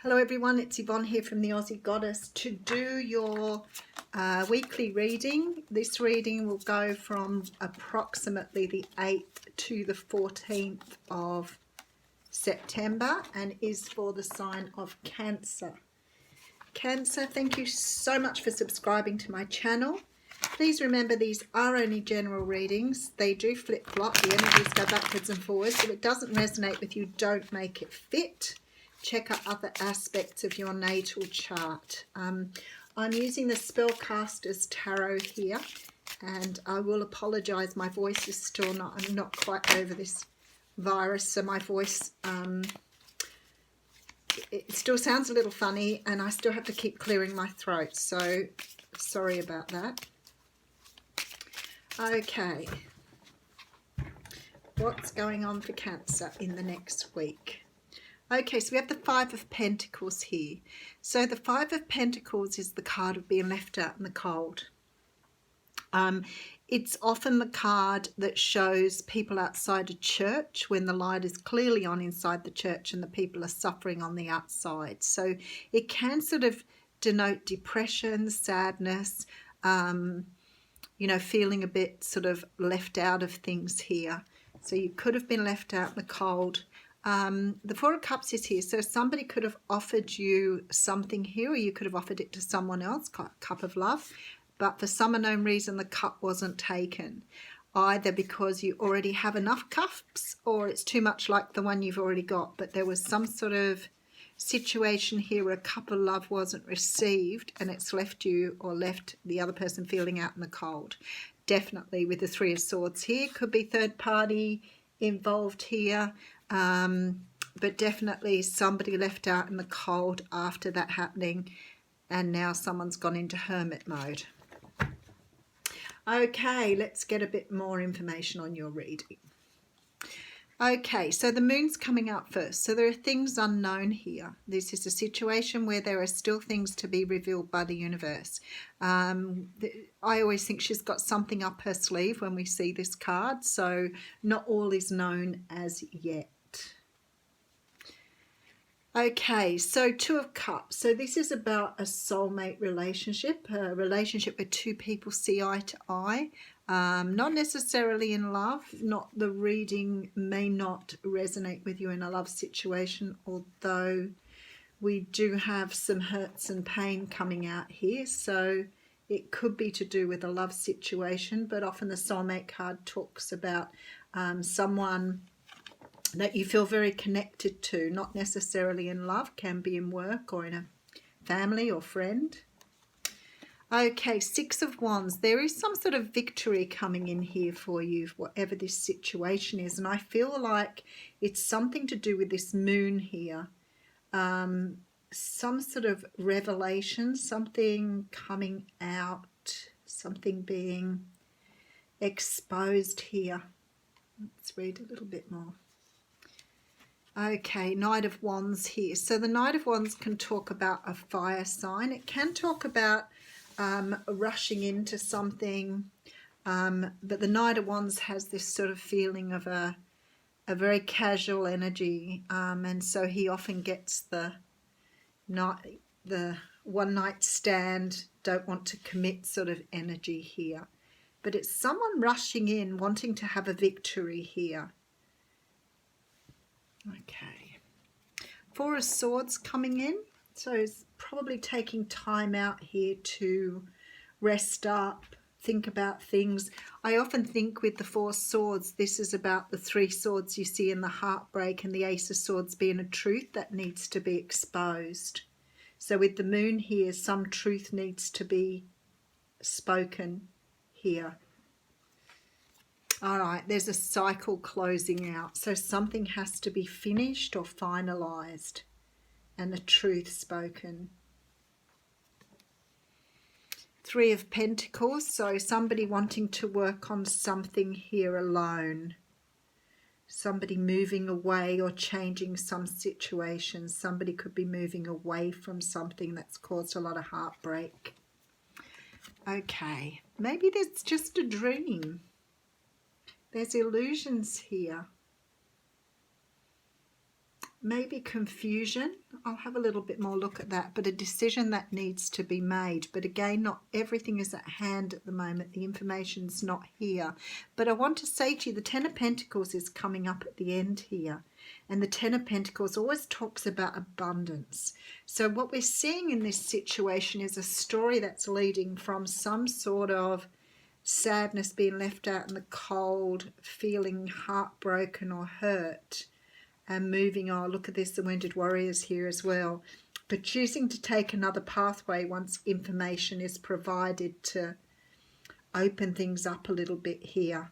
Hello everyone, it's Yvonne here from the Aussie Goddess to do your weekly reading. This reading will go from approximately the 8th to the 14th of September and is for the sign of Cancer. Cancer, thank you so much for subscribing to my channel. Please remember these are only general readings. They do flip-flop, the energies go backwards and forwards. If it doesn't resonate with you, don't make it fit. Check out other aspects of your natal chart. I'm using the Spellcasters Tarot here, and I will apologise. My voice is still I'm not quite over this virus, so my voice, it still sounds a little funny, and I still have to keep clearing my throat, so sorry about that. Okay, what's going on for Cancer in the next week? Okay, so we have the Five of Pentacles here. So the Five of Pentacles is the card of being left out in the cold. It's often the card that shows people outside a church when the light is clearly on inside the church and the people are suffering on the outside. So it can sort of denote depression, sadness, you know, feeling a bit sort of left out of things here. So you could have been left out in the cold. The Four of Cups is here, so somebody could have offered you something here, or you could have offered it to someone else, cup of love, but for some unknown reason the cup wasn't taken, either because you already have enough cups or it's too much like the one you've already got. But there was some sort of situation here where a cup of love wasn't received and it's left you or left the other person feeling out in the cold. Definitely with the Three of Swords here, could be third party involved here. But definitely somebody left out in the cold after that happening, and now someone's gone into hermit mode. Okay, let's get a bit more information on your reading. Okay, so the moon's coming out first. So there are things unknown here. This is a situation where there are still things to be revealed by the universe. I always think she's got something up her sleeve when we see this card. So not all is known as yet. Okay, so Two of Cups. So this is about a soulmate relationship, a relationship where two people see eye to eye. Not necessarily in love. The reading may not resonate with you in a love situation, although we do have some hurts and pain coming out here. So it could be to do with a love situation, but often the soulmate card talks about someone that you feel very connected to, not necessarily in love, can be in work or in a family or friend. Okay, Six of Wands. There is some sort of victory coming in here for you, whatever this situation is. And I feel like it's something to do with this moon here. Some sort of revelation, something coming out, something being exposed here. Let's read a little bit more. Okay, Knight of Wands here. So the Knight of Wands can talk about a fire sign. It can talk about rushing into something, but the Knight of Wands has this sort of feeling of a very casual energy, and so he often gets the one night stand, don't want to commit sort of energy here. But it's someone rushing in, wanting to have a victory here. Okay, Four of Swords coming in, so it's probably taking time out here to rest up, think about things. I often think with the Four Swords, this is about the Three Swords you see in the heartbreak, and the Ace of Swords being a truth that needs to be exposed. So with the moon here, some truth needs to be spoken here. All right, there's a cycle closing out. So something has to be finished or finalized and the truth spoken. Three of Pentacles. So somebody wanting to work on something here alone. Somebody moving away or changing some situation. Somebody could be moving away from something that's caused a lot of heartbreak. Okay, maybe that's just a dream. There's illusions here. maybe confusion. I'll have a little bit more look at that, but a decision that needs to be made. But again, not everything is at hand at the moment. The information's not here. But I want to say to you, the Ten of Pentacles is coming up at the end here. And the Ten of Pentacles always talks about abundance. So what we're seeing in this situation is a story that's leading from some sort of sadness, being left out in the cold, feeling heartbroken or hurt, and moving on. Look at this, the Wounded Warriors here as well. But choosing to take another pathway once information is provided to open things up a little bit here.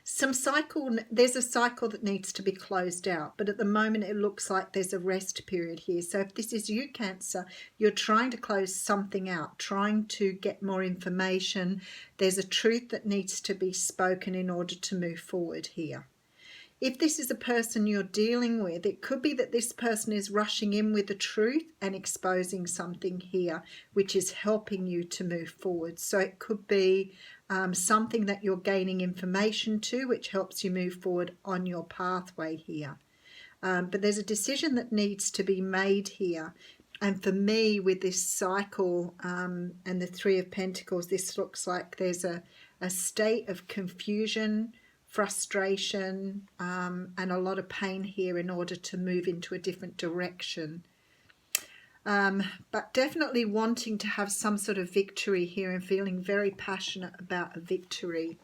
There's a cycle that needs to be closed out, but at the moment it looks like there's a rest period here. So if this is you, Cancer, you're trying to close something out, trying to get more information. There's a truth that needs to be spoken in order to move forward here. If this is a person you're dealing with, it could be that this person is rushing in with the truth and exposing something here, which is helping you to move forward. So it could be something that you're gaining information to, which helps you move forward on your pathway here. But there's a decision that needs to be made here. And for me, with this cycle and the Three of Pentacles, this looks like there's a state of confusion, frustration, and a lot of pain here in order to move into a different direction. But definitely wanting to have some sort of victory here and feeling very passionate about a victory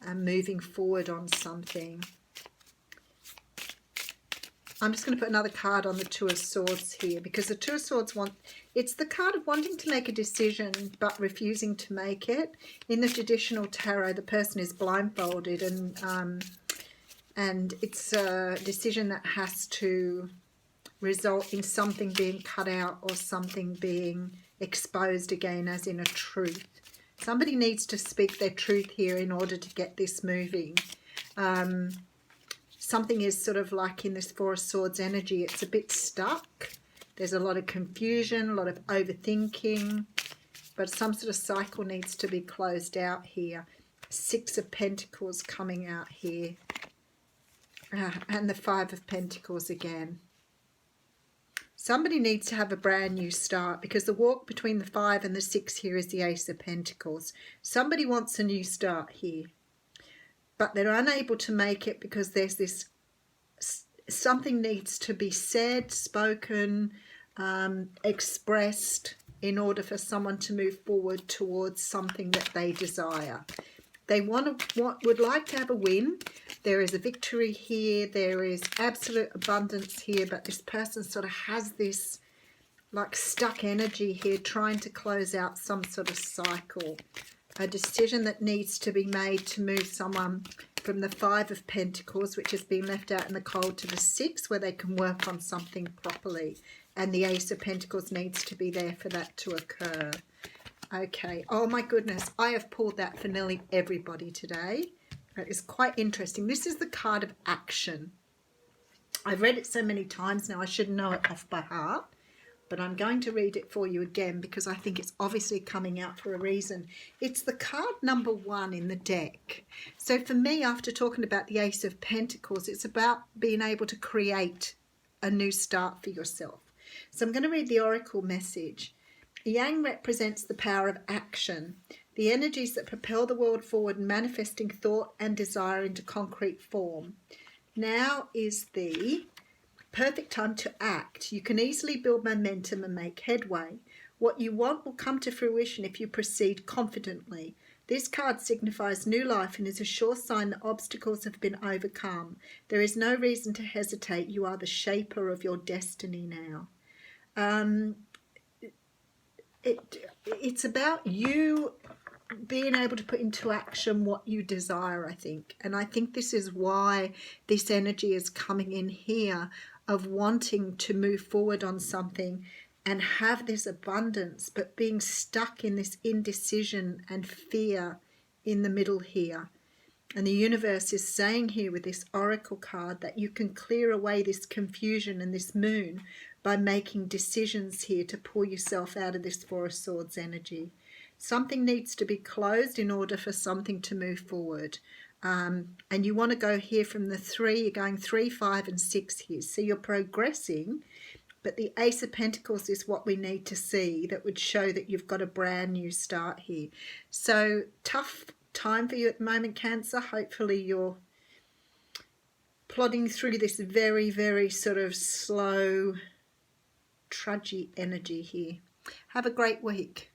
and moving forward on something. I'm just going to put another card on the Two of Swords here, because the Two of Swords it's the card of wanting to make a decision but refusing to make it. In the traditional tarot, the person is blindfolded and it's a decision that has to result in something being cut out or something being exposed again, as in a truth. Somebody needs to speak their truth here in order to get this moving. Something is sort of like in this Four of Swords energy, it's a bit stuck. There's a lot of confusion, a lot of overthinking, but some sort of cycle needs to be closed out here. Six of Pentacles coming out here. And the Five of Pentacles again. Somebody needs to have a brand new start, because the walk between the 5 and the 6 here is the Ace of Pentacles. Somebody wants a new start here, but they're unable to make it because there's this, something needs to be said, spoken, expressed in order for someone to move forward towards something that they desire. They would like to have a win. There is a victory here. There is absolute abundance here, but this person sort of has this like stuck energy here, trying to close out some sort of cycle. A decision that needs to be made to move someone from the 5 of Pentacles, which has been left out in the cold, to the 6, where they can work on something properly. And the Ace of Pentacles needs to be there for that to occur. Okay, oh my goodness, I have pulled that for nearly everybody today. That is quite interesting. This is the card of action. I've read it so many times now, I should know it off by heart. But I'm going to read it for you again because I think it's obviously coming out for a reason. It's the card number 1 in the deck. So for me, after talking about the Ace of Pentacles, it's about being able to create a new start for yourself. So I'm going to read the Oracle message. Yang represents the power of action, the energies that propel the world forward, manifesting thought and desire into concrete form. Now is the perfect time to act. You can easily build momentum and make headway. What you want will come to fruition if you proceed confidently. This card signifies new life and is a sure sign that obstacles have been overcome. There is no reason to hesitate. You are the shaper of your destiny now. It's about you being able to put into action what you desire, I think. And I think this is why this energy is coming in here, of wanting to move forward on something and have this abundance, but being stuck in this indecision and fear in the middle here. And the universe is saying here with this Oracle card that you can clear away this confusion and this moon by making decisions here to pull yourself out of this Four of Swords energy. Something needs to be closed in order for something to move forward. And you want to go here from the 3, you're going 3, 5 and 6 here. So you're progressing, but the Ace of Pentacles is what we need to see that would show that you've got a brand new start here. So tough time for you at the moment, Cancer. Hopefully you're plodding through this very, very sort of slow, trudgy energy here. Have a great week.